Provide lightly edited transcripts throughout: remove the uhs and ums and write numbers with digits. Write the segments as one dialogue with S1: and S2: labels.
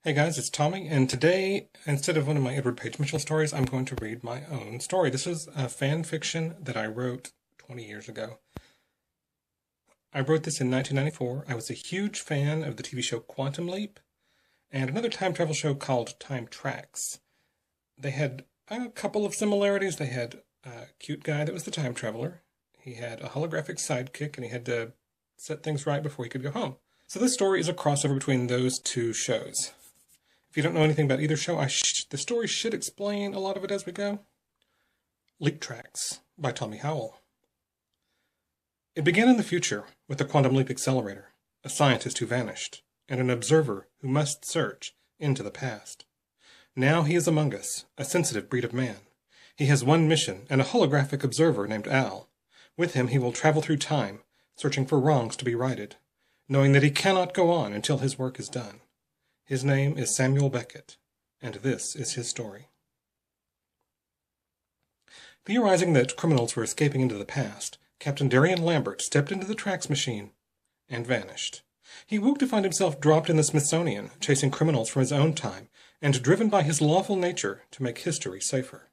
S1: Hey guys, it's Tommy, and today, instead of one of my Edward Page Mitchell stories, I'm going to read my own story. This is a fan fiction that I wrote 20 years ago. I wrote this in 1994. I was a huge fan of the TV show Quantum Leap, and another time travel show called Time Trax. They had a couple of similarities. They had a cute guy that was the time traveler. He had a holographic sidekick, and he had to set things right before he could go home. So this story is a crossover between those two shows. If you don't know anything about either show, the story should explain a lot of it as we go. LeapTrax by Tommy Howell. It began in the future with the Quantum Leap Accelerator, a scientist who vanished, and an observer who must search into the past. Now he is among us, a sensitive breed of man. He has one mission, and a holographic observer named Al. With him he will travel through time, searching for wrongs to be righted, knowing that he cannot go on until his work is done. His name is Samuel Beckett, and this is his story. Theorizing that criminals were escaping into the past, Captain Darian Lambert stepped into the Trax machine and vanished. He woke to find himself dropped in the Smithsonian, chasing criminals from his own time, and driven by his lawful nature to make history safer.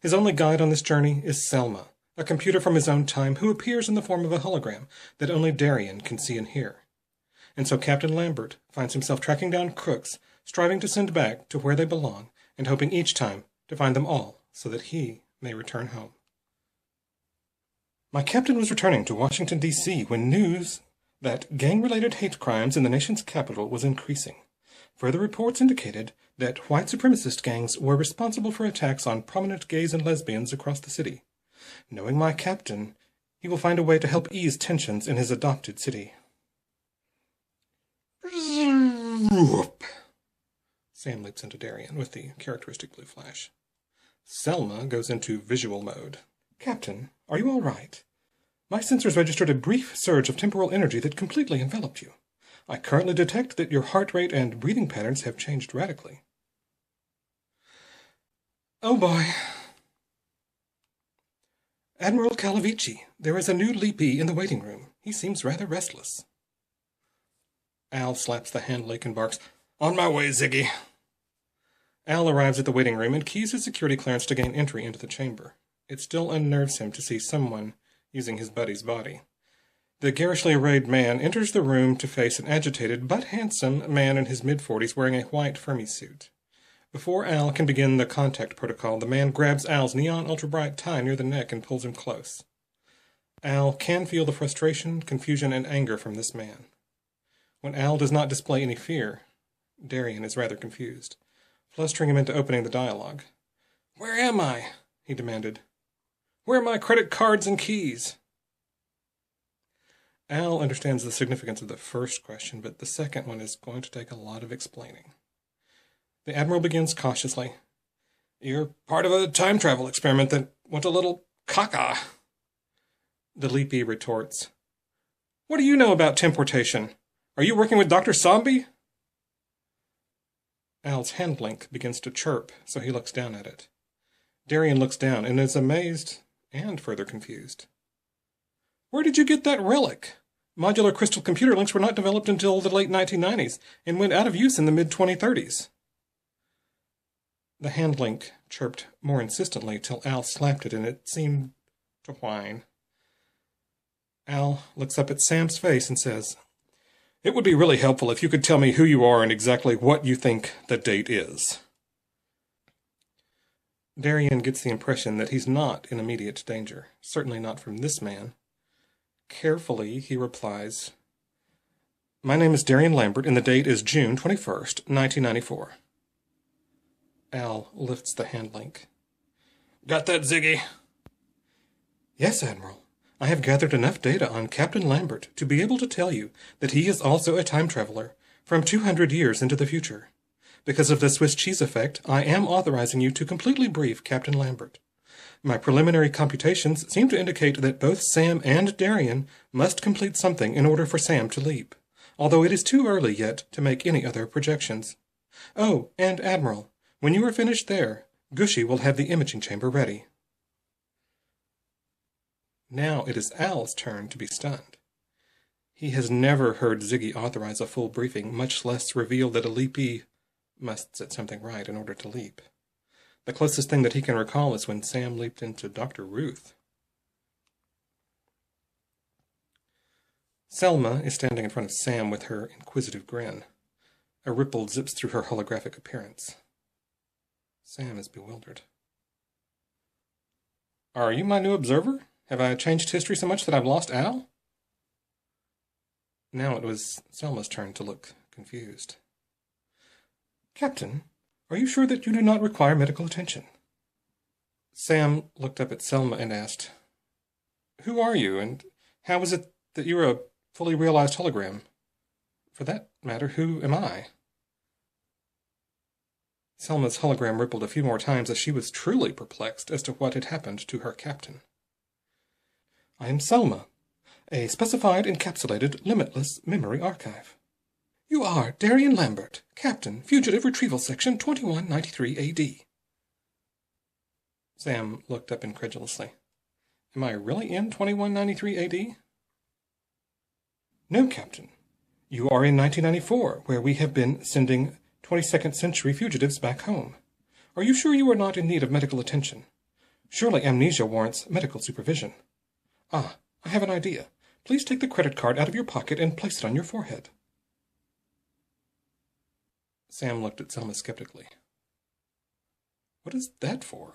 S1: His only guide on this journey is Selma, a computer from his own time who appears in the form of a hologram that only Darian can see and hear. And so Captain Lambert finds himself tracking down crooks, striving to send back to where they belong, and hoping each time to find them all so that he may return home. My captain was returning to Washington, D.C. when news that gang-related hate crimes in the nation's capital was increasing. Further reports indicated that white supremacist gangs were responsible for attacks on prominent gays and lesbians across the city. Knowing my captain, he will find a way to help ease tensions in his adopted city. Sam leaps into Darian with the characteristic blue flash. Selma goes into visual mode. Captain, are you all right? My sensors registered a brief surge of temporal energy that completely enveloped you. I currently detect that your heart rate and breathing patterns have changed radically. Oh boy. Admiral Calavici, there is a new leapee in the waiting room. He seems rather restless. Al slaps the hand lake and barks, "On my way, Ziggy." Al arrives at the waiting room and keys his security clearance to gain entry into the chamber. It still unnerves him to see someone using his buddy's body. The garishly arrayed man enters the room to face an agitated but handsome man in his mid-40s wearing a white Fermi suit. Before Al can begin the contact protocol, the man grabs Al's neon ultra-bright tie near the neck and pulls him close. Al can feel the frustration, confusion, and anger from this man. When Al does not display any fear, Darian is rather confused, flustering him into opening the dialogue. "Where am I?" he demanded. "Where are my credit cards and keys?" Al understands the significance of the first question, but the second one is going to take a lot of explaining. The Admiral begins cautiously. "You're part of a time travel experiment that went a little caca." The Leapy retorts, "What do you know about temportation? Are you working with Dr. Zombie?" Al's hand link begins to chirp, so he looks down at it. Darian looks down and is amazed and further confused. "Where did you get that relic? Modular crystal computer links were not developed until the late 1990s and went out of use in the mid-2030s. The hand link chirped more insistently till Al slapped it and it seemed to whine. Al looks up at Sam's face and says, "It would be really helpful if you could tell me who you are and exactly what you think the date is." Darian gets the impression that he's not in immediate danger, certainly not from this man. Carefully, he replies, "My name is Darian Lambert, and the date is June 21st, 1994. Al lifts the hand link. "Got that, Ziggy?" "Yes, Admiral. I have gathered enough data on Captain Lambert to be able to tell you that he is also a time traveler from 200 years into the future. Because of the Swiss cheese effect, I am authorizing you to completely brief Captain Lambert. My preliminary computations seem to indicate that both Sam and Darian must complete something in order for Sam to leap, although it is too early yet to make any other projections. Oh, and Admiral, when you are finished there, Gushy will have the imaging chamber ready." Now it is Al's turn to be stunned. He has never heard Ziggy authorize a full briefing, much less reveal that a leapee must set something right in order to leap. The closest thing that he can recall is when Sam leaped into Dr. Ruth. Selma is standing in front of Sam with her inquisitive grin. A ripple zips through her holographic appearance. Sam is bewildered. Are you my new observer? Have I changed history so much that I've lost Al? Now it was Selma's turn to look confused. Captain, are you sure that you do not require medical attention? Sam looked up at Selma and asked, Who are you, and how is it that you are a fully realized hologram? For that matter, who am I? Selma's hologram rippled a few more times as she was truly perplexed as to what had happened to her captain. I am Selma, a specified encapsulated limitless memory archive. You are Darian Lambert, Captain, Fugitive Retrieval Section 2193 AD. Sam looked up incredulously. Am I really in 2193 AD? No, Captain. You are in 1994, where we have been sending 22nd century fugitives back home. Are you sure you are not in need of medical attention? Surely amnesia warrants medical supervision. Ah, I have an idea. Please take the credit card out of your pocket and place it on your forehead. Sam looked at Selma skeptically. What is that for?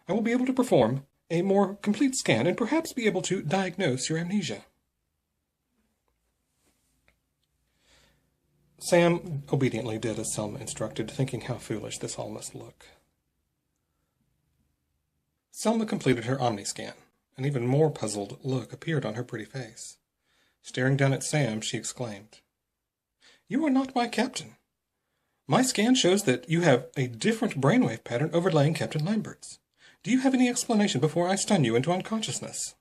S1: I will be able to perform a more complete scan and perhaps be able to diagnose your amnesia. Sam obediently did as Selma instructed, thinking how foolish this all must look. Selma completed her omni-scan. An even more puzzled look appeared on her pretty face. Staring down at Sam, she exclaimed, You are not my captain. My scan shows that you have a different brainwave pattern overlaying Captain Lambert's. Do you have any explanation before I stun you into unconsciousness?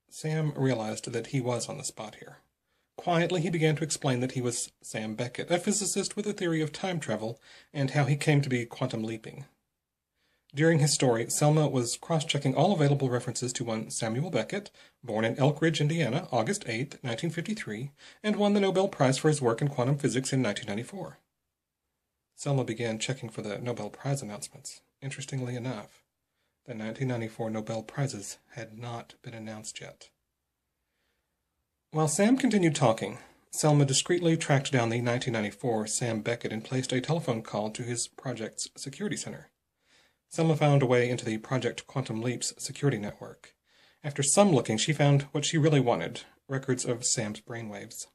S1: Sam realized that he was on the spot here. Quietly, he began to explain that he was Sam Beckett, a physicist with a theory of time travel, and how he came to be quantum leaping. During his story, Selma was cross-checking all available references to one Samuel Beckett, born in Elk Ridge, Indiana, August 8, 1953, and won the Nobel Prize for his work in quantum physics in 1994. Selma began checking for the Nobel Prize announcements. Interestingly enough, the 1994 Nobel Prizes had not been announced yet. While Sam continued talking, Selma discreetly tracked down the 1994 Sam Beckett and placed a telephone call to his project's security center. Selma found a way into the Project Quantum Leap's security network. After some looking, she found what she really wanted, records of Sam's brainwaves.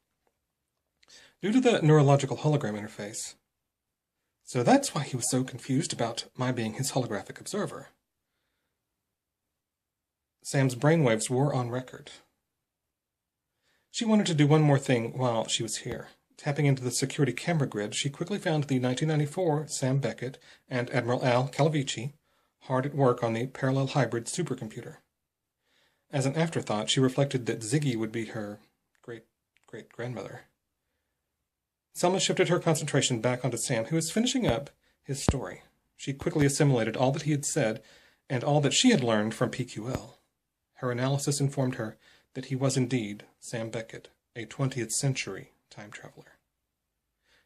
S1: Due to the neurological hologram interface. So that's why he was so confused about my being his holographic observer. Sam's brainwaves were on record. She wanted to do one more thing while she was here. Tapping into the security camera grid, she quickly found the 1994 Sam Beckett and Admiral Al Calavici hard at work on the parallel hybrid supercomputer. As an afterthought, she reflected that Ziggy would be her great-great-grandmother. Selma shifted her concentration back onto Sam, who was finishing up his story. She quickly assimilated all that he had said and all that she had learned from PQL. Her analysis informed her that he was indeed Sam Beckett, a 20th century time traveler.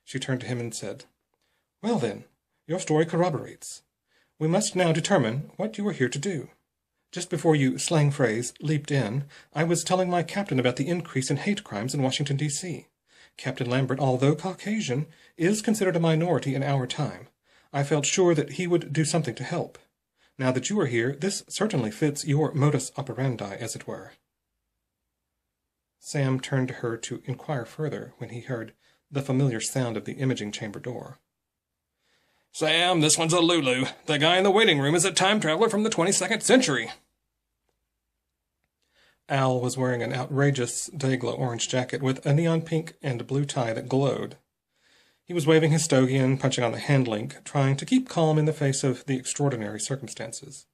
S1: She turned to him and said, Well then, your story corroborates. We must now determine what you are here to do. Just before you, slang phrase, leaped in, I was telling my captain about the increase in hate crimes in Washington, D.C. Captain Lambert, although Caucasian, is considered a minority in our time. I felt sure that he would do something to help. Now that you are here, this certainly fits your modus operandi, as it were. Sam turned to her to inquire further when he heard the familiar sound of the imaging chamber door. Sam, this one's a Lulu. The guy in the waiting room is a time traveler from the 22nd century. Al was wearing an outrageous day-glow orange jacket with a neon pink and blue tie that glowed. He was waving his stogie and punching on the hand link, trying to keep calm in the face of the extraordinary circumstances.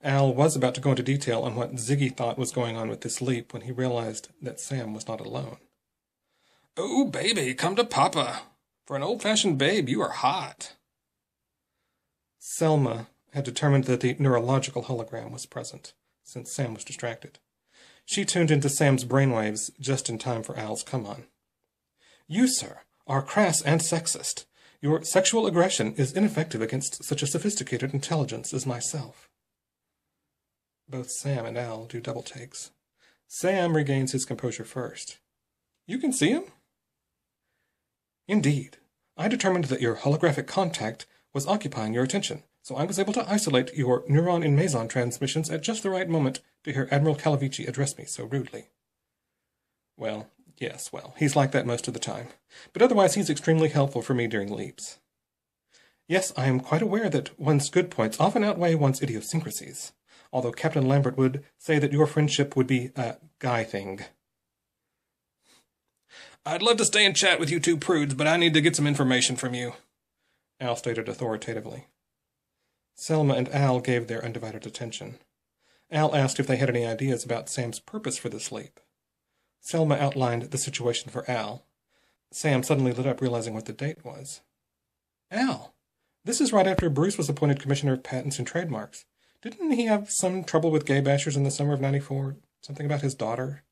S1: Al was about to go into detail on what Ziggy thought was going on with this leap when he realized that Sam was not alone. Oh, baby, come to Papa. For an old-fashioned babe, you are hot. Selma had determined that the neurological hologram was present, since Sam was distracted. She tuned into Sam's brainwaves just in time for Al's come-on. You, sir, are crass and sexist. Your sexual aggression is ineffective against such a sophisticated intelligence as myself. Both Sam and Al do double takes. Sam regains his composure first. You can see him? Indeed. I determined that your holographic contact was occupying your attention, so I was able to isolate your neuron in meson transmissions at just the right moment to hear Admiral Calavici address me so rudely. Well, yes, he's like that most of the time, but otherwise he's extremely helpful for me during leaps. Yes, I am quite aware that one's good points often outweigh one's idiosyncrasies, although Captain Lambert would say that your friendship would be a guy thing. I'd love to stay and chat with you two prudes, but I need to get some information from you, Al stated authoritatively. Selma and Al gave their undivided attention. Al asked if they had any ideas about Sam's purpose for this leap. Selma outlined the situation for Al. Sam suddenly lit up, realizing what the date was. Al, this is right after Bruce was appointed Commissioner of Patents and Trademarks. Didn't he have some trouble with gay bashers in the summer of '94? Something about his daughter?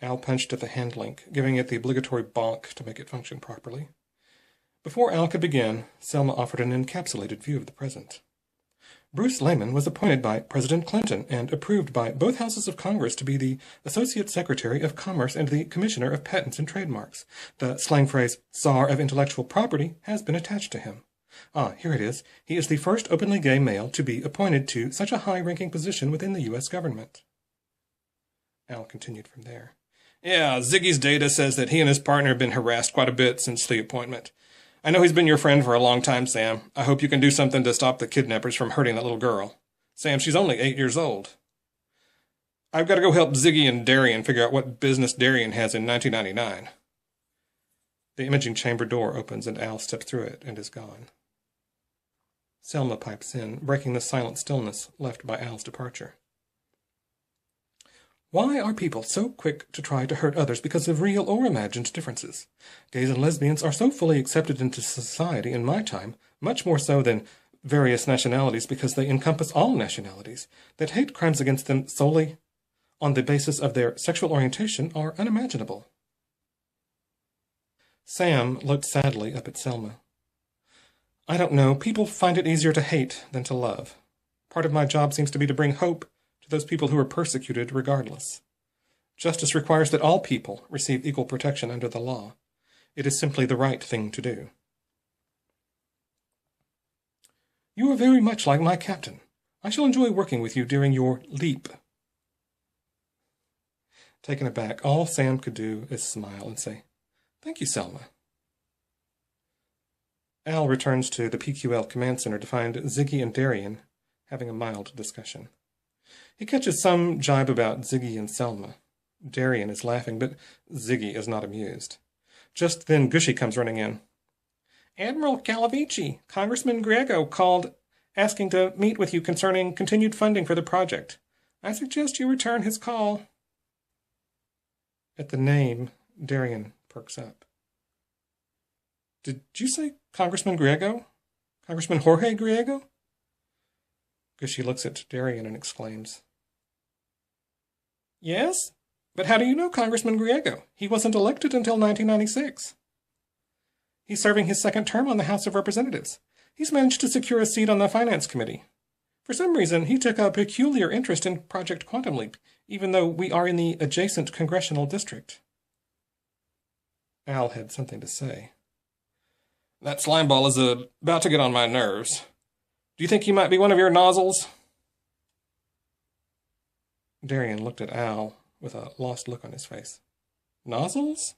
S1: Al punched at the hand link, giving it the obligatory bonk to make it function properly. Before Al could begin, Selma offered an encapsulated view of the present. Bruce Lehman was appointed by President Clinton and approved by both houses of Congress to be the Associate Secretary of Commerce and the Commissioner of Patents and Trademarks. The slang phrase, Czar of Intellectual Property, has been attached to him. Here it is. He is the first openly gay male to be appointed to such a high-ranking position within the U.S. government. Al continued from there. Yeah, Ziggy's data says that he and his partner have been harassed quite a bit since the appointment. I know he's been your friend for a long time, Sam. I hope you can do something to stop the kidnappers from hurting that little girl. Sam, she's only 8 years old. I've got to go help Ziggy and Darian figure out what business Darian has in 1999. The imaging chamber door opens and Al steps through it and is gone. Selma pipes in, breaking the silent stillness left by Al's departure. Why are people so quick to try to hurt others because of real or imagined differences? Gays and lesbians are so fully accepted into society in my time, much more so than various nationalities because they encompass all nationalities, that hate crimes against them solely on the basis of their sexual orientation are unimaginable. Sam looked sadly up at Selma. I don't know. People find it easier to hate than to love. Part of my job seems to be to bring hope to those people who are persecuted regardless. Justice requires that all people receive equal protection under the law. It is simply the right thing to do. You are very much like my captain. I shall enjoy working with you during your leap. Taken aback, all Sam could do is smile and say, Thank you, Selma. Al returns to the PQL command center to find Ziggy and Darian having a mild discussion. He catches some jibe about Ziggy and Selma. Darian is laughing, but Ziggy is not amused. Just then Gushy comes running in. Admiral Calavici, Congressman Griego called asking to meet with you concerning continued funding for the project. I suggest you return his call. At the name, Darian perks up. Did you say Congressman Griego? Congressman Jorge Griego? Gushy looks at Darian and exclaims. Yes? But how do you know Congressman Griego? He wasn't elected until 1996. He's serving his second term on the House of Representatives. He's managed to secure a seat on the Finance Committee. For some reason, he took a peculiar interest in Project Quantum Leap, even though we are in the adjacent congressional district. Al had something to say. That slimeball is about to get on my nerves. Do you think he might be one of your nozzles? Darian looked at Al with a lost look on his face. Nozzles?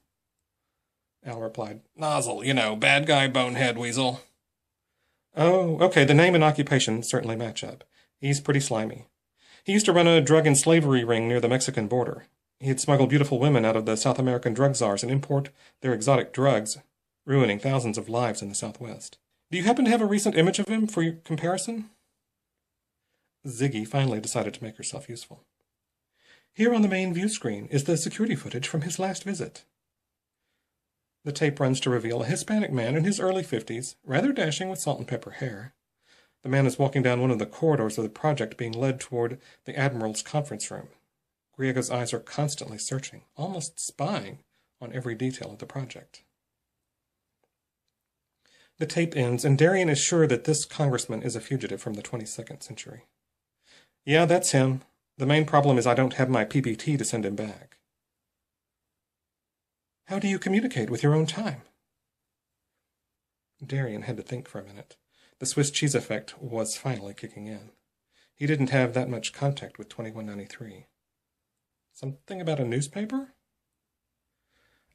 S1: Al replied, Nozzle, bad guy, bonehead, weasel. Oh, okay, the name and occupation certainly match up. He's pretty slimy. He used to run a drug and slavery ring near the Mexican border. He had smuggled beautiful women out of the South American drug czars and import their exotic drugs, ruining thousands of lives in the Southwest. Do you happen to have a recent image of him for your comparison? Ziggy finally decided to make herself useful. Here on the main view screen is the security footage from his last visit. The tape runs to reveal a Hispanic man in his early 50s, rather dashing with salt and pepper hair. The man is walking down one of the corridors of the project, being led toward the Admiral's conference room. Griego's eyes are constantly searching, almost spying, on every detail of the project. The tape ends, and Darien is sure that this congressman is a fugitive from the 22nd century. Yeah, that's him. The main problem is I don't have my PPT to send him back. How do you communicate with your own time? Darien had to think for a minute. The Swiss cheese effect was finally kicking in. He didn't have that much contact with 2193. Something about a newspaper?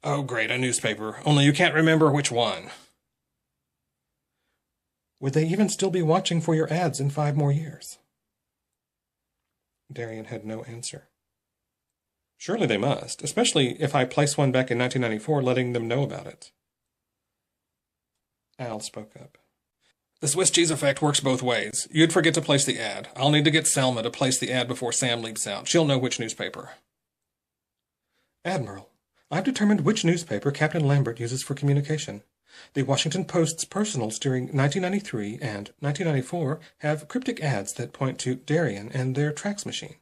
S1: Oh, great, a newspaper. Only you can't remember which one. Would they even still be watching for your ads in 5 more years? Darien had no answer. Surely they must, especially if I place one back in 1994 letting them know about it. Al spoke up. The Swiss cheese effect works both ways. You'd forget to place the ad. I'll need to get Selma to place the ad before Sam leaps out. She'll know which newspaper. Admiral, I've determined which newspaper Captain Lambert uses for communication. The Washington Post's personals during 1993 and 1994 have cryptic ads that point to Darien and their Trax machine.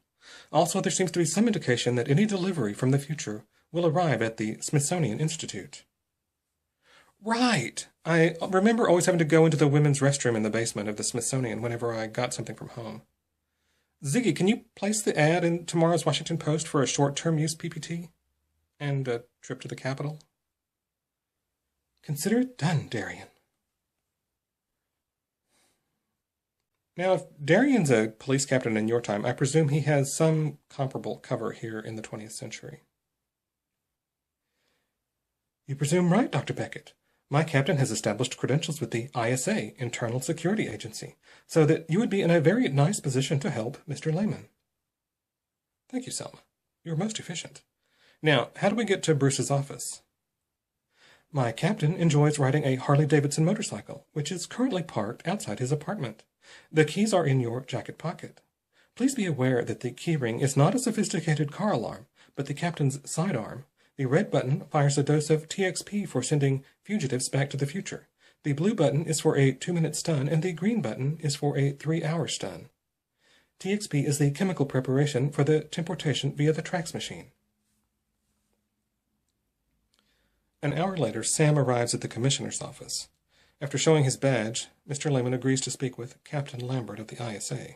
S1: Also, there seems to be some indication that any delivery from the future will arrive at the Smithsonian Institute. Right! I remember always having to go into the women's restroom in the basement of the Smithsonian whenever I got something from home. Ziggy, can you place the ad in tomorrow's Washington Post for a short-term use PPT? And a trip to the Capitol? Consider it done, Darien. Now, if Darien's a police captain in your time, I presume he has some comparable cover here in the 20th century. You presume right, Dr. Beckett. My captain has established credentials with the ISA, Internal Security Agency, so that you would be in a very nice position to help Mr. Lehman. Thank you, Selma. You're most efficient. Now, how do we get to Bruce's office? My captain enjoys riding a Harley-Davidson motorcycle, which is currently parked outside his apartment. The keys are in your jacket pocket. Please be aware that the keyring is not a sophisticated car alarm, but the captain's sidearm. The red button fires a dose of TXP for sending fugitives back to the future. The blue button is for a 2-minute stun, and the green button is for a 3-hour stun. TXP is the chemical preparation for the temportation via the Trax machine. An hour later, Sam arrives at the commissioner's office. After showing his badge, Mr. Lehman agrees to speak with Captain Lambert of the ISA.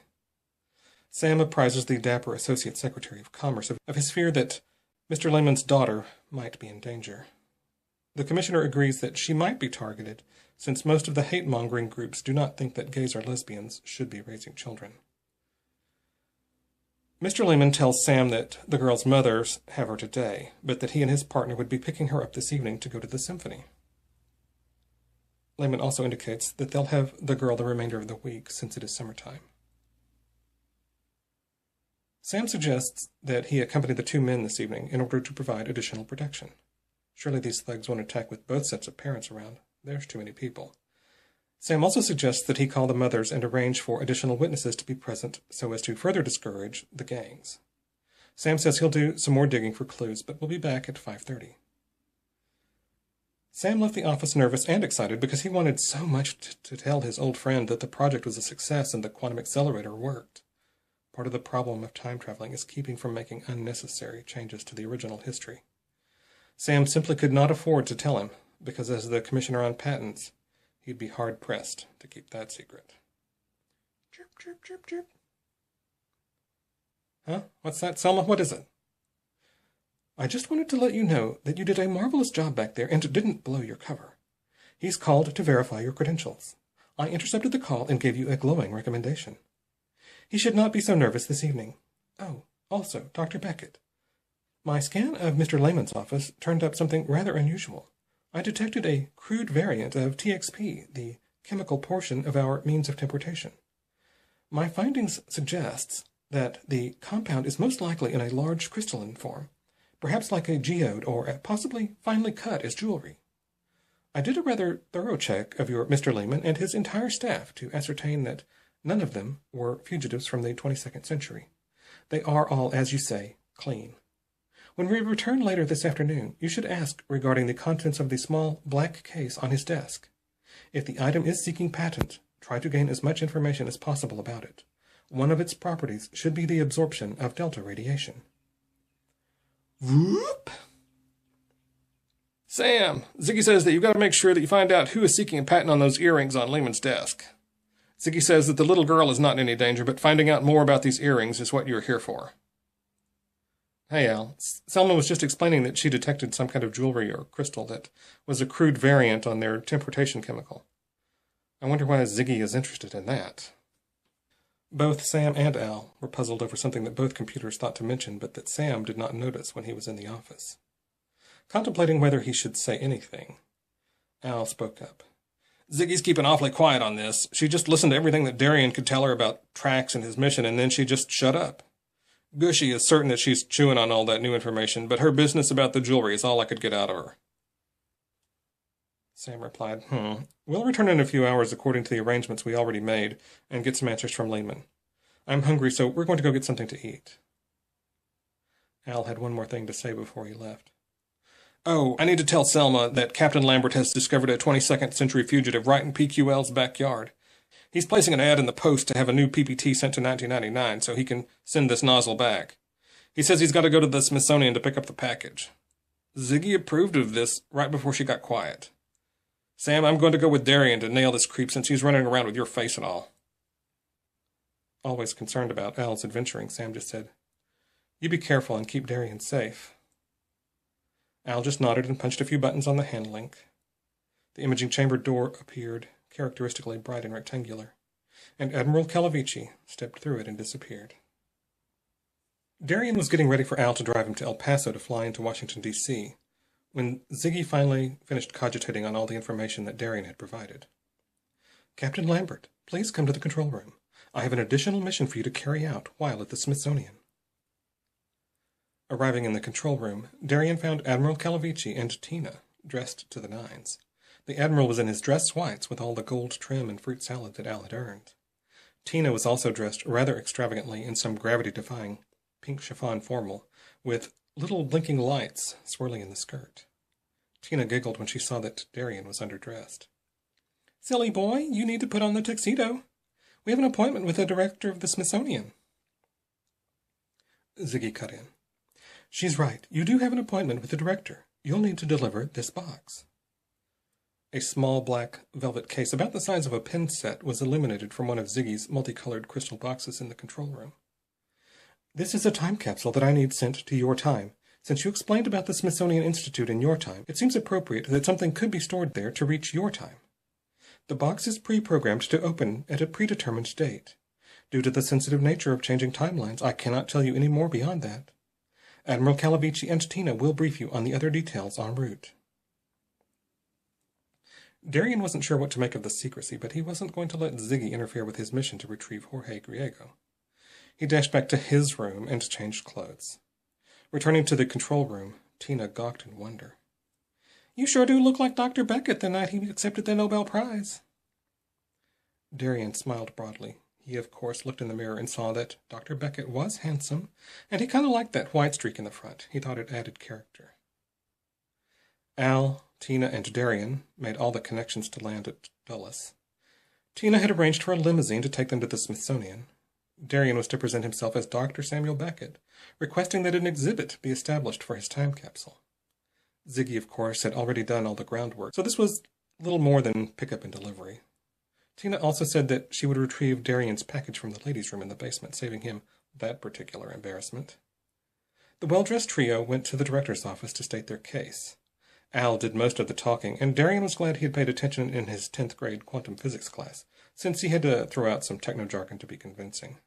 S1: Sam apprises the dapper Associate Secretary of Commerce of his fear that Mr. Lehman's daughter might be in danger. The commissioner agrees that she might be targeted, since most of the hate-mongering groups do not think that gays or lesbians should be raising children. Mr. Lehman tells Sam that the girl's mothers have her today, but that he and his partner would be picking her up this evening to go to the symphony. Lehman also indicates that they'll have the girl the remainder of the week, since it is summertime. Sam suggests that he accompany the 2 men this evening in order to provide additional protection. Surely these thugs won't attack with both sets of parents around. There's too many people. Sam also suggests that he call the mothers and arrange for additional witnesses to be present so as to further discourage the gangs. Sam says he'll do some more digging for clues, but will be back at 5:30. Sam left the office nervous and excited because he wanted so much to tell his old friend that the project was a success and the quantum accelerator worked. Part of the problem of time traveling is keeping from making unnecessary changes to the original history. Sam simply could not afford to tell him, because as the commissioner on patents, he'd be hard-pressed to keep that secret. Chirp, chirp, chirp, chirp. Huh? What's that, Selma? What is it? I just wanted to let you know that you did a marvelous job back there and didn't blow your cover. He's called to verify your credentials. I intercepted the call and gave you a glowing recommendation. He should not be so nervous this evening. Oh, also, Dr. Beckett. My scan of Mr. Lehman's office turned up something rather unusual. I detected a crude variant of TXP, the chemical portion of our means of temportation. My findings suggests that the compound is most likely in a large crystalline form, perhaps like a geode or possibly finely cut as jewelry. I did a rather thorough check of your Mr. Lehman and his entire staff to ascertain that none of them were fugitives from the 22nd century. They are all, as you say, clean. When we return later this afternoon, you should ask regarding the contents of the small black case on his desk. If the item is seeking patent, try to gain as much information as possible about it. One of its properties should be the absorption of delta radiation. Whoop! Sam, Ziggy says that you've got to make sure that you find out who is seeking a patent on those earrings on Lehman's desk. Ziggy says that the little girl is not in any danger, but finding out more about these earrings is what you're here for. Hey, Al. Selma was just explaining that she detected some kind of jewelry or crystal that was a crude variant on their temportation chemical. I wonder why Ziggy is interested in that. Both Sam and Al were puzzled over something that both computers thought to mention, but that Sam did not notice when he was in the office. Contemplating whether he should say anything, Al spoke up. Ziggy's keeping awfully quiet on this. She just listened to everything that Darien could tell her about Trax and his mission, and then she just shut up. Gushy is certain that she's chewing on all that new information, but her business about the jewelry is all I could get out of her. Sam replied, We'll return in a few hours according to the arrangements we already made and get some answers from Lehman. I'm hungry, so we're going to go get something to eat. Al had one more thing to say before he left. Oh, I need to tell Selma that Captain Lambert has discovered a 22nd century fugitive right in PQL's backyard. He's placing an ad in the Post to have a new PPT sent to 1999 so he can send this nozzle back. He says he's got to go to the Smithsonian to pick up the package. Ziggy approved of this right before she got quiet. Sam, I'm going to go with Darien to nail this creep since he's running around with your face and all. Always concerned about Al's adventuring, Sam just said, You be careful and keep Darien safe. Al just nodded and punched a few buttons on the hand link. The imaging chamber door appeared, characteristically bright and rectangular, and Admiral Calavici stepped through it and disappeared. Darien was getting ready for Al to drive him to El Paso to fly into Washington, D.C., when Ziggy finally finished cogitating on all the information that Darien had provided. Captain Lambert, please come to the control room. I have an additional mission for you to carry out while at the Smithsonian. Arriving in the control room, Darien found Admiral Calavici and Tina dressed to the nines. The Admiral was in his dress whites with all the gold trim and fruit salad that Al had earned. Tina was also dressed rather extravagantly in some gravity-defying pink chiffon formal, with little blinking lights swirling in the skirt. Tina giggled when she saw that Darien was underdressed. Silly boy, you need to put on the tuxedo. We have an appointment with the director of the Smithsonian. Ziggy cut in. She's right. You do have an appointment with the director. You'll need to deliver this box. A small black velvet case about the size of a pin set was illuminated from one of Ziggy's multicolored crystal boxes in the control room. This is a time capsule that I need sent to your time. Since you explained about the Smithsonian Institute in your time, it seems appropriate that something could be stored there to reach your time. The box is pre-programmed to open at a predetermined date. Due to the sensitive nature of changing timelines, I cannot tell you any more beyond that. Admiral Calavici and Tina will brief you on the other details en route. Darien wasn't sure what to make of the secrecy, but he wasn't going to let Ziggy interfere with his mission to retrieve Jorge Griego. He dashed back to his room and changed clothes. Returning to the control room, Tina gawked in wonder. You sure do look like Dr. Beckett the night he accepted the Nobel Prize. Darien smiled broadly. He, of course, looked in the mirror and saw that Dr. Beckett was handsome, and he kind of liked that white streak in the front. He thought it added character. Al, Tina, and Darien made all the connections to land at Dulles. Tina had arranged for a limousine to take them to the Smithsonian. Darien was to present himself as Dr. Samuel Beckett, requesting that an exhibit be established for his time capsule. Ziggy, of course, had already done all the groundwork, so this was little more than pickup and delivery. Tina also said that she would retrieve Darien's package from the ladies' room in the basement, saving him that particular embarrassment. The well-dressed trio went to the director's office to state their case. Al did most of the talking, and Darien was glad he had paid attention in his 10th grade quantum physics class, since he had to throw out some techno-jargon to be convincing.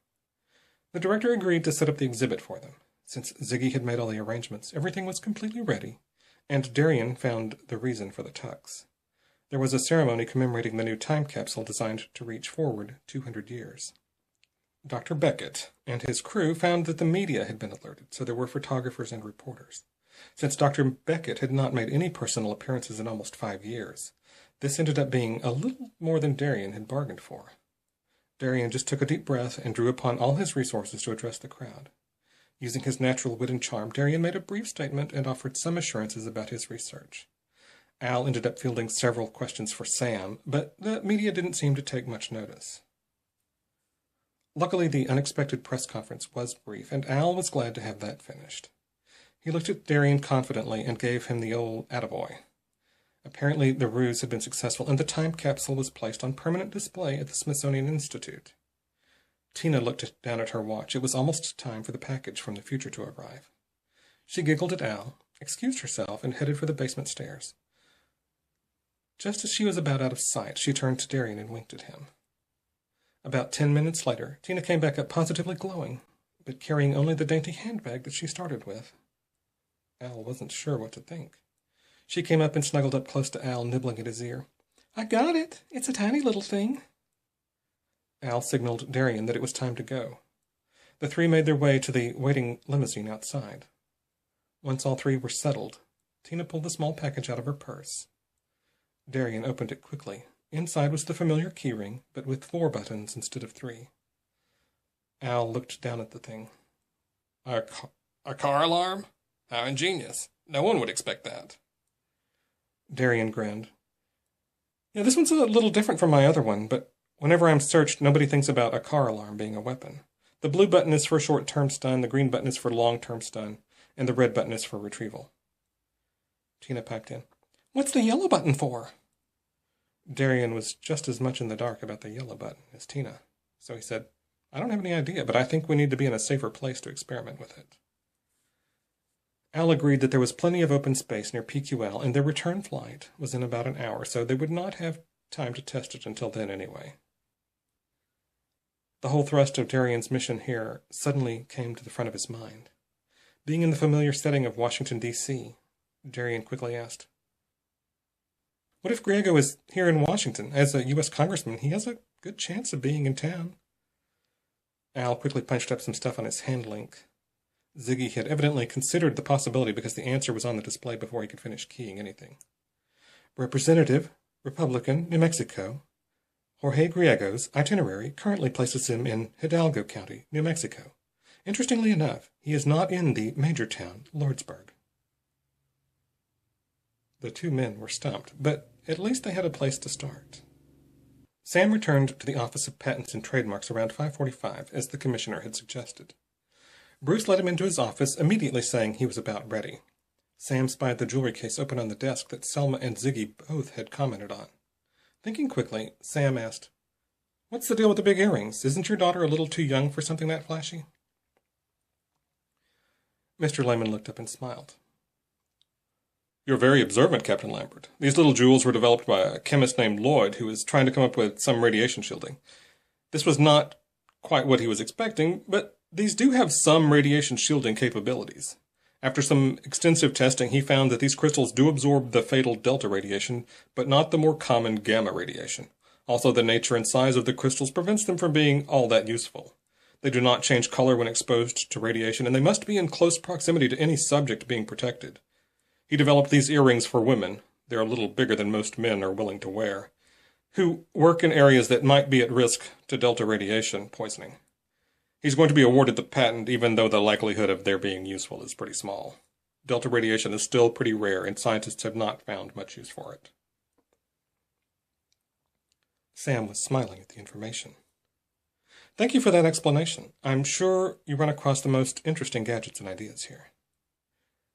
S1: The director agreed to set up the exhibit for them. Since Ziggy had made all the arrangements, everything was completely ready, and Darien found the reason for the tux. There was a ceremony commemorating the new time capsule designed to reach forward 200 years. Dr. Beckett and his crew found that the media had been alerted, so there were photographers and reporters. Since Dr. Beckett had not made any personal appearances in almost 5 years, this ended up being a little more than Darien had bargained for. Darien just took a deep breath and drew upon all his resources to address the crowd. Using his natural wit and charm, Darien made a brief statement and offered some assurances about his research. Al ended up fielding several questions for Sam, but the media didn't seem to take much notice. Luckily, the unexpected press conference was brief, and Al was glad to have that finished. He looked at Darien confidently and gave him the old attaboy. Apparently, the ruse had been successful, and the time capsule was placed on permanent display at the Smithsonian Institute. Tina looked down at her watch. It was almost time for the package from the future to arrive. She giggled at Al, excused herself, and headed for the basement stairs. Just as she was about out of sight, she turned to Darian and winked at him. About 10 minutes later, Tina came back up positively glowing, but carrying only the dainty handbag that she started with. Al wasn't sure what to think. She came up and snuggled up close to Al, nibbling at his ear. "I got it. It's a tiny little thing." Al signaled Darian that it was time to go. The three made their way to the waiting limousine outside. Once all three were settled, Tina pulled the small package out of her purse. Darian opened it quickly. Inside was the familiar keyring, but with 4 buttons instead of 3. Al looked down at the thing. A car alarm? How ingenious. No one would expect that. Darian grinned. "Yeah, this one's a little different from my other one, but whenever I'm searched, nobody thinks about a car alarm being a weapon. The blue button is for short-term stun, the green button is for long-term stun, and the red button is for retrieval." Tina piped in, "What's the yellow button for?" Darian was just as much in the dark about the yellow button as Tina, so he said, "I don't have any idea, but I think we need to be in a safer place to experiment with it." Al agreed that there was plenty of open space near PQL, and their return flight was in about an hour, so they would not have time to test it until then anyway. The whole thrust of Darian's mission here suddenly came to the front of his mind. Being in the familiar setting of Washington, D.C., Darian quickly asked, "What if Griego is here in Washington? As a U.S. congressman, he has a good chance of being in town." Al quickly punched up some stuff on his hand link. Ziggy had evidently considered the possibility because the answer was on the display before he could finish keying anything. "Representative, Republican, New Mexico. Jorge Griego's itinerary currently places him in Hidalgo County, New Mexico. Interestingly enough, he is not in the major town, Lordsburg." The 2 men were stumped, but at least they had a place to start. Sam returned to the Office of Patents and Trademarks around 5:45, as the commissioner had suggested. Bruce let him into his office, immediately saying he was about ready. Sam spied the jewelry case open on the desk that Selma and Ziggy both had commented on. Thinking quickly, Sam asked, "What's the deal with the big earrings? Isn't your daughter a little too young for something that flashy?" Mr. Lehman looked up and smiled. "You're very observant, Captain Lambert. These little jewels were developed by a chemist named Lloyd who was trying to come up with some radiation shielding. This was not quite what he was expecting, but these do have some radiation shielding capabilities. After some extensive testing, he found that these crystals do absorb the fatal delta radiation, but not the more common gamma radiation. Also, the nature and size of the crystals prevents them from being all that useful. They do not change color when exposed to radiation, and they must be in close proximity to any subject being protected. He developed these earrings for women. They're a little bigger than most men are willing to wear, who work in areas that might be at risk to delta radiation poisoning. He's going to be awarded the patent, even though the likelihood of their being useful is pretty small. Delta radiation is still pretty rare, and scientists have not found much use for it." Sam was smiling at the information. "Thank you for that explanation. I'm sure you run across the most interesting gadgets and ideas here."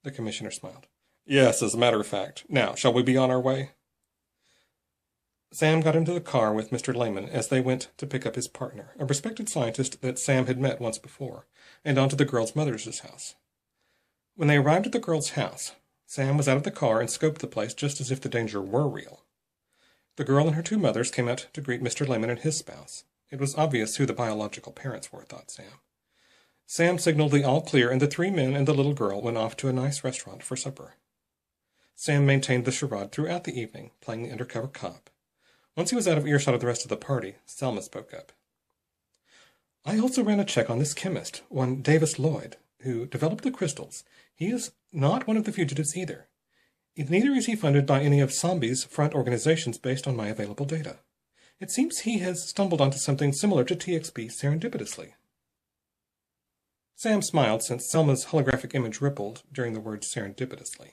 S1: The commissioner smiled. "Yes, as a matter of fact. Now, shall we be on our way?" Sam got into the car with Mr. Lehman as they went to pick up his partner, a respected scientist that Sam had met once before, and onto the girl's mother's house. When they arrived at the girl's house, Sam was out of the car and scoped the place just as if the danger were real. The girl and her 2 mothers came out to greet Mr. Lehman and his spouse. It was obvious who the biological parents were, thought Sam. Sam signaled the all clear, and the 3 men and the little girl went off to a nice restaurant for supper. Sam maintained the charade throughout the evening, playing the undercover cop. Once he was out of earshot of the rest of the party, Selma spoke up. "I also ran a check on this chemist, one Davis Lloyd, who developed the crystals. He is not one of the fugitives either. Neither is he funded by any of Sambi's front organizations based on my available data. It seems he has stumbled onto something similar to TXP serendipitously." Sam smiled, since Selma's holographic image rippled during the word serendipitously.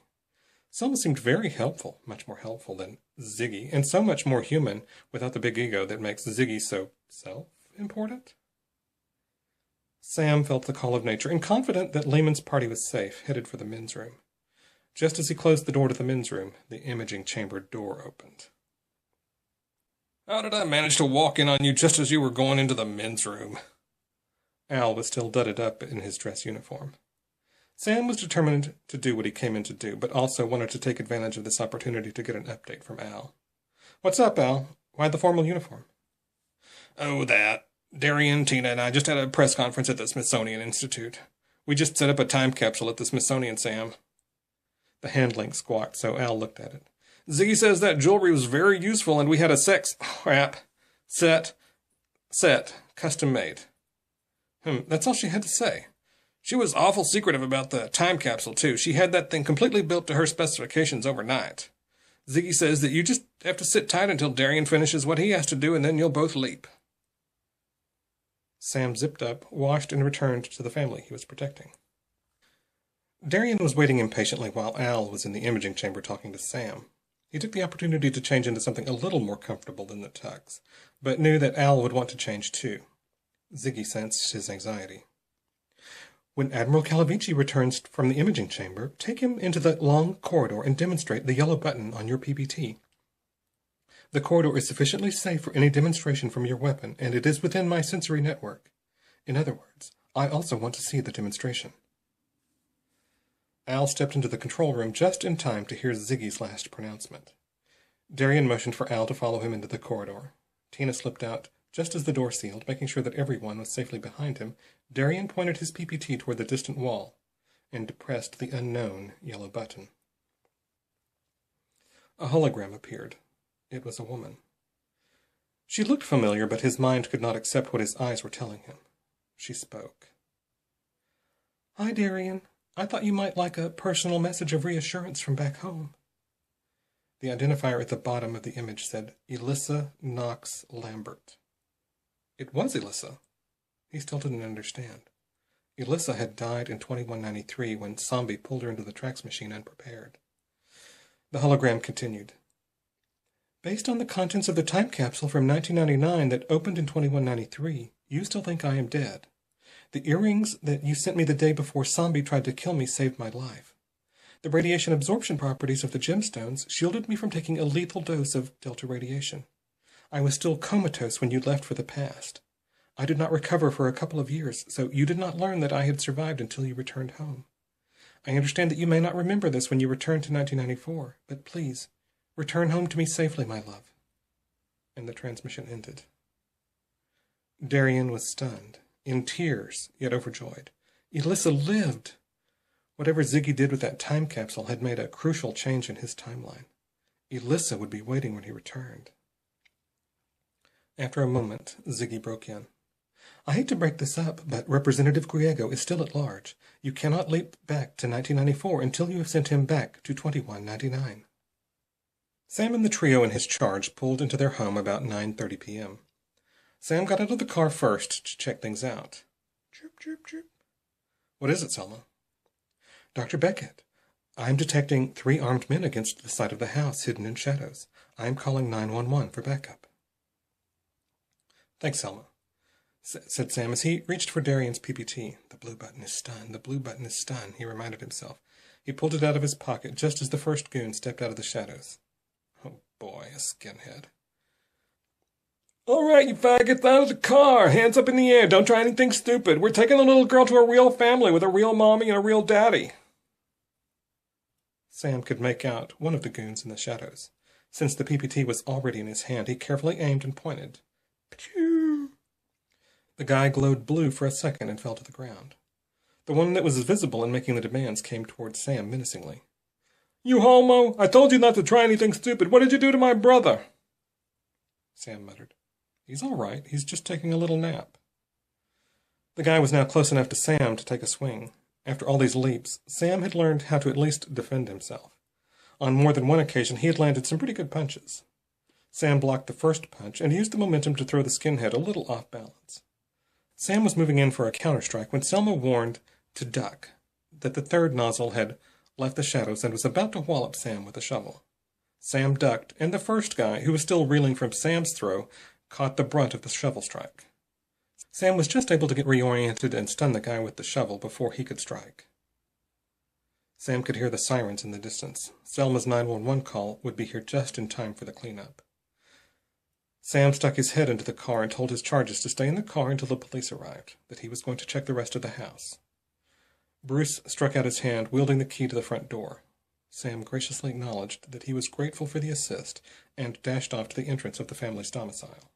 S1: Selma seemed very helpful, much more helpful than Ziggy, and so much more human without the big ego that makes Ziggy so self-important. Sam felt the call of nature, and confident that Lehman's party was safe, headed for the men's room. Just as he closed the door to the men's room, the imaging chamber door opened. "How did I manage to walk in on you just as you were going into the men's room?" Al was still dudded up in his dress uniform. Sam was determined to do what he came in to do, but also wanted to take advantage of this opportunity to get an update from Al. "What's up, Al? Why the formal uniform?" "Oh, that. Darian, Tina, and I just had a press conference at the Smithsonian Institute. We just set up a time capsule at the Smithsonian, Sam." The handling squawked, so Al looked at it. "Ziggy says that jewelry was very useful, and we had a set, custom made." That's all she had to say. She was awful secretive about the time capsule, too. She had that thing completely built to her specifications overnight. Ziggy says that you just have to sit tight until Darian finishes what he has to do, and then you'll both leap. Sam zipped up, washed, and returned to the family he was protecting. Darian was waiting impatiently while Al was in the imaging chamber talking to Sam. He took the opportunity to change into something a little more comfortable than the tux, but knew that Al would want to change too. Ziggy sensed his anxiety. "When Admiral Calavici returns from the imaging chamber, take him into the long corridor and demonstrate the yellow button on your PBT. The corridor is sufficiently safe for any demonstration from your weapon, and it is within my sensory network. In other words, I also want to see the demonstration." Al stepped into the control room just in time to hear Ziggy's last pronouncement. Darian motioned for Al to follow him into the corridor. Tina slipped out just as the door sealed, making sure that everyone was safely behind him. Darian pointed his PPT toward the distant wall and pressed the unknown yellow button. A hologram appeared. It was a woman. She looked familiar, but his mind could not accept what his eyes were telling him. She spoke. "Hi, Darian. I thought you might like a personal message of reassurance from back home." The identifier at the bottom of the image said, Elissa Knox Lambert. It was Elissa. He still didn't understand. Elissa had died in 2193 when Zombie pulled her into the Trax machine unprepared. The hologram continued. "Based on the contents of the time capsule from 1999 that opened in 2193, you still think I am dead. The earrings that you sent me the day before Zombie tried to kill me saved my life. The radiation absorption properties of the gemstones shielded me from taking a lethal dose of delta radiation. I was still comatose when you left for the past. I did not recover for a couple of years, so you did not learn that I had survived until you returned home. I understand that you may not remember this when you return to 1994, but please, return home to me safely, my love." And the transmission ended. Darian was stunned, in tears, yet overjoyed. Elissa lived! Whatever Ziggy did with that time capsule had made a crucial change in his timeline. Elissa would be waiting when he returned. After a moment, Ziggy broke in. "I hate to break this up, but Representative Griego is still at large. You cannot leap back to 1994 until you have sent him back to 2199. Sam and the trio in his charge pulled into their home about 9:30 p.m. Sam got out of the car first to check things out. Chirp, chirp, chirp. "What is it, Selma?" "Dr. Beckett, I am detecting 3 armed men against the side of the house, hidden in shadows. I am calling 911 for backup." "Thanks, Selma," said Sam as he reached for Darian's PPT. "The blue button is stun. The blue button is stun," he reminded himself. He pulled it out of his pocket just as the first goon stepped out of the shadows. Oh, boy, a skinhead. "All right, you faggots, out of the car. Hands up in the air. Don't try anything stupid. We're taking the little girl to a real family with a real mommy and a real daddy." Sam could make out one of the goons in the shadows. Since the PPT was already in his hand, he carefully aimed and pointed. Pew! The guy glowed blue for a second and fell to the ground. The one that was visible and making the demands came toward Sam menacingly. "You homo! I told you not to try anything stupid. What did you do to my brother?" Sam muttered. "He's all right. He's just taking a little nap." The guy was now close enough to Sam to take a swing. After all these leaps, Sam had learned how to at least defend himself. On more than one occasion, he had landed some pretty good punches. Sam blocked the first punch and used the momentum to throw the skinhead a little off balance. Sam was moving in for a counterstrike when Selma warned to duck, that the third nozzle had left the shadows and was about to wallop Sam with a shovel. Sam ducked, and the first guy, who was still reeling from Sam's throw, caught the brunt of the shovel strike. Sam was just able to get reoriented and stun the guy with the shovel before he could strike. Sam could hear the sirens in the distance. Selma's 911 call would be here just in time for the cleanup. Sam stuck his head into the car and told his charges to stay in the car until the police arrived, that he was going to check the rest of the house. Bruce struck out his hand, wielding the key to the front door. Sam graciously acknowledged that he was grateful for the assist and dashed off to the entrance of the family's domicile.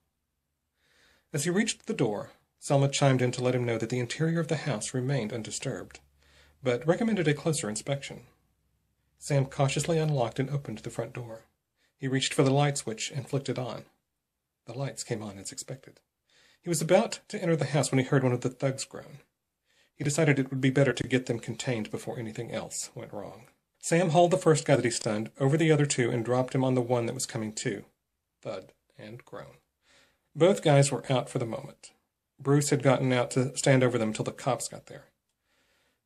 S1: As he reached the door, Selma chimed in to let him know that the interior of the house remained undisturbed, but recommended a closer inspection. Sam cautiously unlocked and opened the front door. He reached for the light switch and flicked it on. The lights came on as expected. He was about to enter the house when he heard one of the thugs groan. He decided it would be better to get them contained before anything else went wrong. Sam hauled the first guy that he stunned over the other two and dropped him on the one that was coming to. Thud and groan. Both guys were out for the moment. Bruce had gotten out to stand over them until the cops got there.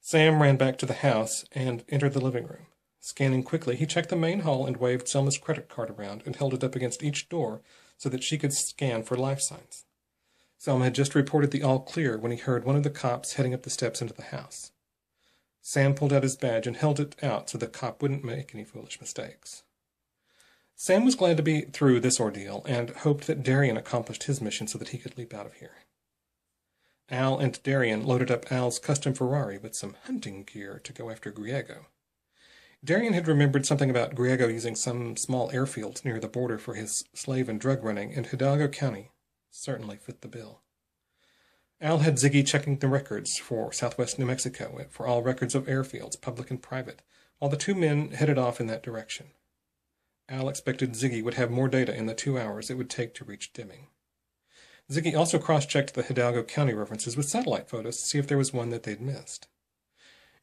S1: Sam ran back to the house and entered the living room. Scanning quickly, he checked the main hall and waved Selma's credit card around and held it up against each door so that she could scan for life signs. Selma had just reported the all clear when he heard one of the cops heading up the steps into the house. Sam pulled out his badge and held it out so the cop wouldn't make any foolish mistakes. Sam was glad to be through this ordeal and hoped that Darian accomplished his mission so that he could leap out of here. Al and Darian loaded up Al's custom Ferrari with some hunting gear to go after Griego. Darian had remembered something about Griego using some small airfield near the border for his slave and drug running, and Hidalgo County certainly fit the bill. Al had Ziggy checking the records for southwest New Mexico for all records of airfields, public and private, while the two men headed off in that direction. Al expected Ziggy would have more data in the 2 hours it would take to reach Deming. Ziggy also cross-checked the Hidalgo County references with satellite photos to see if there was one that they'd missed.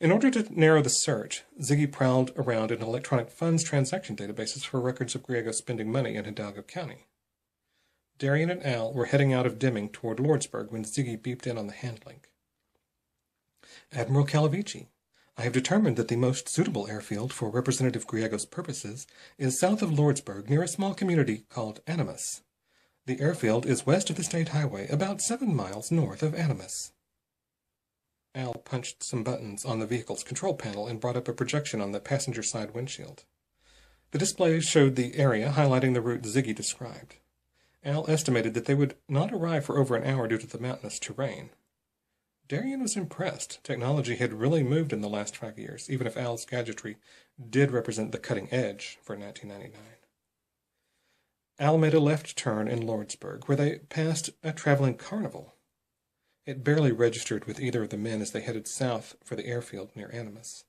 S1: In order to narrow the search, Ziggy prowled around in electronic funds transaction databases for records of Griego spending money in Hidalgo County. Darian and Al were heading out of Deming toward Lordsburg when Ziggy beeped in on the handlink. Admiral Calavici, I have determined that the most suitable airfield for Representative Griego's purposes is south of Lordsburg near a small community called Animas. The airfield is west of the state highway, about 7 miles north of Animas. Al punched some buttons on the vehicle's control panel and brought up a projection on the passenger side windshield. The display showed the area, highlighting the route Ziggy described. Al estimated that they would not arrive for over an hour due to the mountainous terrain. Darian was impressed. Technology had really moved in the last 5 years, even if Al's gadgetry did represent the cutting edge for 1999. Al made a left turn in Lordsburg, where they passed a traveling carnival. It barely registered with either of the men as they headed south for the airfield near Animas.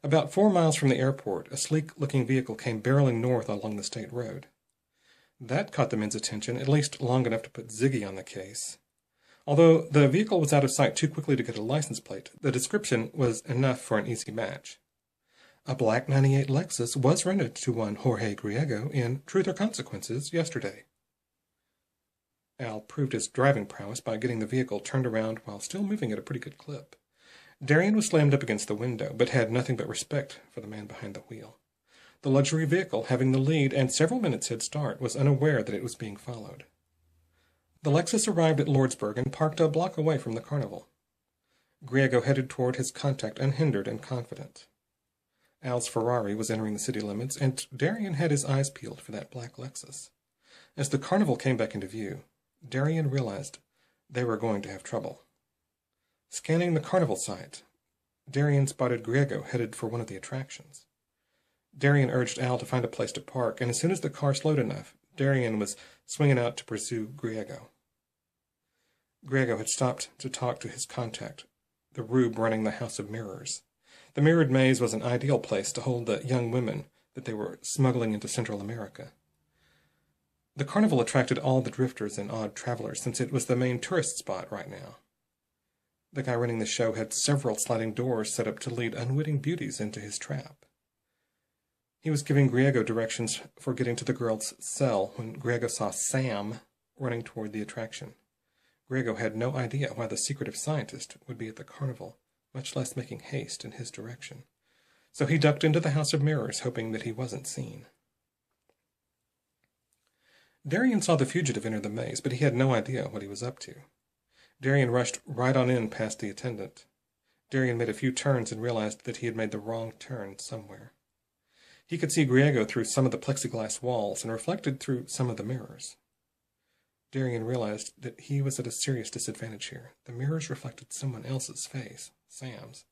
S1: About 4 miles from the airport, a sleek-looking vehicle came barreling north along the state road. That caught the men's attention, at least long enough to put Ziggy on the case. Although the vehicle was out of sight too quickly to get a license plate, the description was enough for an easy match. A black '98 Lexus was rented to one Jorge Griego in Truth or Consequences yesterday. Al proved his driving prowess by getting the vehicle turned around while still moving at a pretty good clip. Darian was slammed up against the window, but had nothing but respect for the man behind the wheel. The luxury vehicle, having the lead and several minutes head start, was unaware that it was being followed. The Lexus arrived at Lordsburg and parked a block away from the carnival. Griego headed toward his contact unhindered and confident. Al's Ferrari was entering the city limits, and Darian had his eyes peeled for that black Lexus. As the carnival came back into view, Darian realized they were going to have trouble. Scanning the carnival site, Darian spotted Griego headed for one of the attractions. Darian urged Al to find a place to park, and as soon as the car slowed enough, Darian was swinging out to pursue Griego. Griego had stopped to talk to his contact, the rube running the House of Mirrors. The mirrored maze was an ideal place to hold the young women that they were smuggling into Central America. The carnival attracted all the drifters and odd travelers, since it was the main tourist spot right now. The guy running the show had several sliding doors set up to lead unwitting beauties into his trap. He was giving Griego directions for getting to the girl's cell when Griego saw Sam running toward the attraction. Griego had no idea why the secretive scientist would be at the carnival, much less making haste in his direction. So he ducked into the House of Mirrors, hoping that he wasn't seen. Darian saw the fugitive enter the maze, but he had no idea what he was up to. Darian rushed right on in past the attendant. Darian made a few turns and realized that he had made the wrong turn somewhere. He could see Griego through some of the plexiglass walls and reflected through some of the mirrors. Darian realized that he was at a serious disadvantage here. The mirrors reflected someone else's face, Sam's.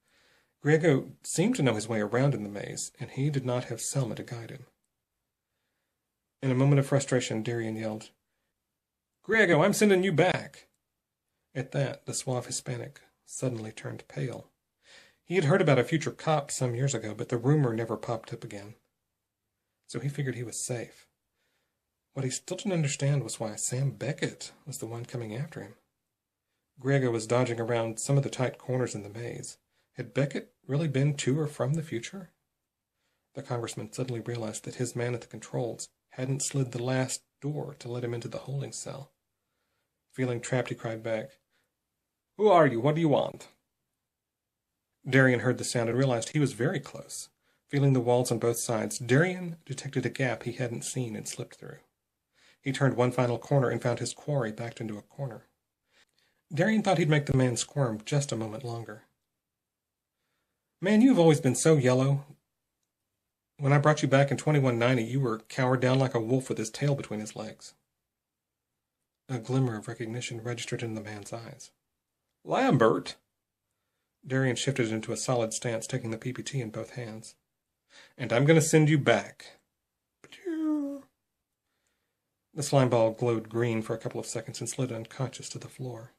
S1: Griego seemed to know his way around in the maze, and he did not have Selma to guide him. In a moment of frustration, Darian yelled, "Griego, I'm sending you back!" At that, the suave Hispanic suddenly turned pale. He had heard about a future cop some years ago, but the rumor never popped up again. So he figured he was safe. What he still didn't understand was why Sam Beckett was the one coming after him. Griego was dodging around some of the tight corners in the maze. Had Beckett really been to or from the future? The congressman suddenly realized that his man at the controls hadn't slid the last door to let him into the holding cell. Feeling trapped, he cried back, "Who are you? What do you want?" Darian heard the sound and realized he was very close. Feeling the walls on both sides, Darian detected a gap he hadn't seen and slipped through. He turned one final corner and found his quarry backed into a corner. Darian thought he'd make the man squirm just a moment longer. "Man, you've always been so yellow. When I brought you back in 2190, you were cowered down like a wolf with his tail between his legs." A glimmer of recognition registered in the man's eyes. "Lambert!" Darian shifted into a solid stance, taking the PPT in both hands. "And I'm going to send you back." The slime ball glowed green for a couple of seconds and slid unconscious to the floor.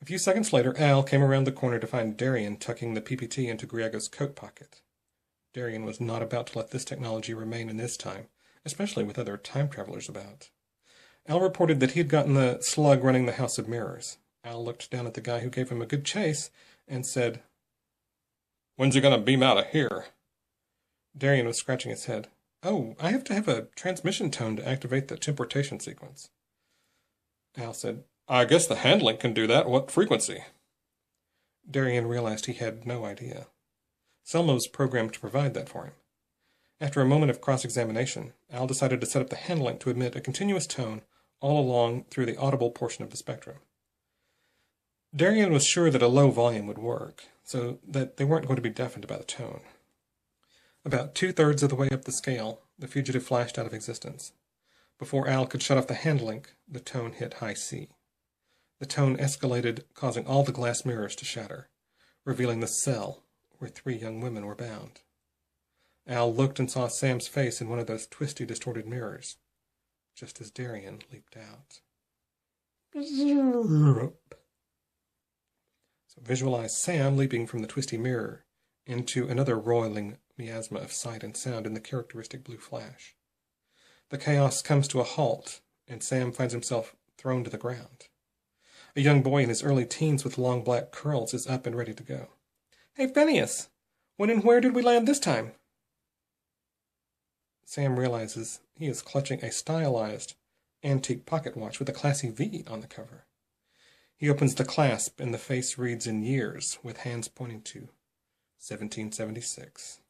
S1: A few seconds later, Al came around the corner to find Darian tucking the PPT into Griego's coat pocket. Darian was not about to let this technology remain in this time, especially with other time travelers about. Al reported that he had gotten the slug running the House of Mirrors. Al looked down at the guy who gave him a good chase and said, "When's he going to beam out of here?" Darian was scratching his head. "Oh, I have to have a transmission tone to activate the temportation sequence." Al said, "I guess the handling can do that. What frequency?" Darian realized he had no idea. Selma was programmed to provide that for him. After a moment of cross-examination, Al decided to set up the handling to emit a continuous tone all along through the audible portion of the spectrum. Darian was sure that a low volume would work, so that they weren't going to be deafened by the tone. About 2/3 of the way up the scale, the fugitive flashed out of existence. Before Al could shut off the hand link, the tone hit high C. The tone escalated, causing all the glass mirrors to shatter, revealing the cell where 3 young women were bound. Al looked and saw Sam's face in one of those twisty, distorted mirrors, just as Darian leaped out. So visualize Sam leaping from the twisty mirror into another roiling miasma of sight and sound in the characteristic blue flash. The chaos comes to a halt, and Sam finds himself thrown to the ground. A young boy in his early teens with long black curls is up and ready to go. "Hey, Phineas! When and where did we land this time?" Sam realizes he is clutching a stylized, antique pocket watch with a classy V on the cover. He opens the clasp, and the face reads in years, with hands pointing to 1776.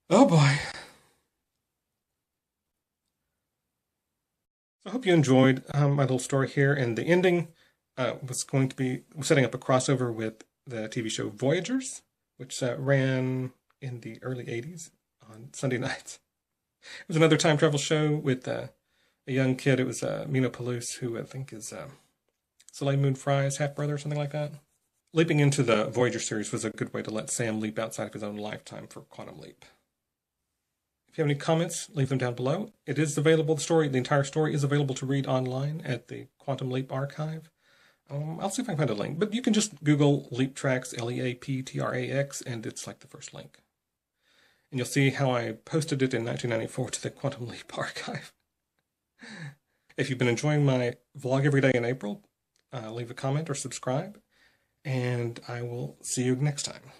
S1: Oh boy. I hope you enjoyed my little story here, and the ending was going to be setting up a crossover with the TV show Voyagers, which ran in the early 80s on Sunday nights. It was another time travel show with a young kid. It was Mino Palouse, who I think is Soleil Moon Frye's half-brother or something like that. Leaping into the Voyager series was a good way to let Sam leap outside of his own lifetime for Quantum Leap. If you have any comments, leave them down below. It is available, the entire story is available to read online at the Quantum Leap archive. I'll see if I can find a link, but you can just Google LeapTrax, LeapTrax, and it's like the first link. And you'll see how I posted it in 1994 to the Quantum Leap archive. If you've been enjoying my vlog every day in April, leave a comment or subscribe, and I will see you next time.